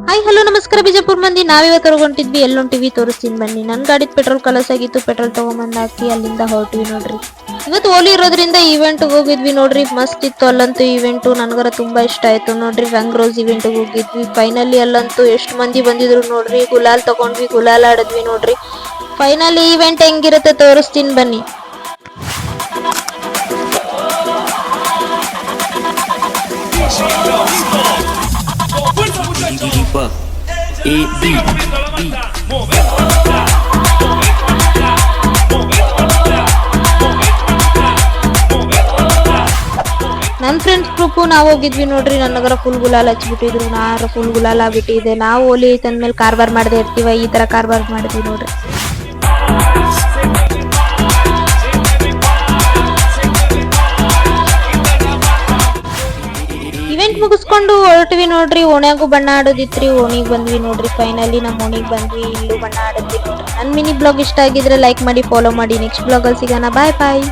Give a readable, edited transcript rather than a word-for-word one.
Hi hello ನಮಸ್ಕಾರ ಬಿಜಾಪುರ್ ಮಂದಿ. ನಾವಿವತ್ತು ಹೊರಗೊಂಟಿದ್ವಿ. ಎಲ್ಲೊಂಟಿವಿ ತೋರಿಸ್ತೀನಿ ಬನ್ನಿ. ನನ್ನ ಗಾಡಿದ ಪೆಟ್ರೋಲ್ ಕಲಸ್ ಆಗಿತ್ತು. ಪೆಟ್ರೋಲ್ ತಗೊಂಬಂದ್ ಹಾಕಿ ಅಲ್ಲಿಂದ ಹೊರಟ್ವಿ ನೋಡ್ರಿ. ಇವತ್ತು ಹೋಲಿ ಇರೋದ್ರಿಂದ ಇವೆಂಟ್ ಹೋಗಿದ್ವಿ ನೋಡ್ರಿ. ಮಸ್ತ್ ಇತ್ತು ಅಲ್ಲಂತೂ ಇವೆಂಟು. ನನ್ಗರ ತುಂಬಾ ಇಷ್ಟ ಆಯ್ತು ನೋಡ್ರಿ. ರಂಗ್ ರೋಸ್ ಇವೆಂಟ್ ಹೋಗಿದ್ವಿ. ಫೈನಲಿ ಅಲ್ಲಂತೂ ಎಷ್ಟು ಮಂದಿ ಬಂದಿದ್ರು ನೋಡ್ರಿ. ಗುಲಾಲ್ ತಗೊಂಡ್ವಿ, ಗುಲಾಲ್ ಆಡಿದ್ವಿ ನೋಡ್ರಿ. ಫೈನಲಿ ಇವೆಂಟ್ ಹೆಂಗಿರುತ್ತೆ ತೋರಿಸ್ತೀನಿ ಬನ್ನಿ. ನನ್ನ ಫ್ರೆಂಡ್ಸ್ ಗ್ರೂಪ್ ನಾವು ಹೋಗಿದ್ವಿ ನೋಡ್ರಿ. ನನಗರ ಫುಲ್ ಗುಲಾಲ್ ಹಚ್ಬಿಟ್ಟಿದ್ರು. ನಾರ ಫುಲ್ ಗುಲಾಲ್ ಆಗ್ಬಿಟ್ಟಿದೆ. ನಾವು ಹೋಲಿ ತಂದ್ಮೇಲೆ ಕಾರ್ಬಾರ್ ಮಾಡದೆ ಇರ್ತೀವ, ಈ ತರ ಕಾರ್ಬಾರ್ ಮಾಡಿದ್ವಿ ನೋಡ್ರಿ. ಇವೆಂಟ್ ಮುಗಿಸ್ಕೊಂಡು ಹೊರಟ್ವಿ ನೋಡ್ರಿ. ಓಣ್ಯಾಗೂ ಬಣ್ಣ ಆಡೋದಿತ್ರಿ. ಓಣಿಗೆ ಬಂದ್ವಿ ನೋಡ್ರಿ. ಫೈನಲಿ ನಮ್ಮ ಓಣಿಗೆ ಬಂದ್ವಿ. ಇಲ್ಲೂ ಬಣ್ಣ ಆಡಿದ್ವಿ ನೋಡ್ರಿ. ನನ್ನ ಮಿನಿ ಬ್ಲಾಗ್ ಇಷ್ಟ ಆಗಿದ್ರೆ ಲೈಕ್ ಮಾಡಿ, ಫಾಲೋ ಮಾಡಿ. ನೆಕ್ಸ್ಟ್ ಬ್ಲಾಗ್ ಅಲ್ಲಿ ಸಿಗೋಣ. ಬಾಯ್ ಬಾಯ್.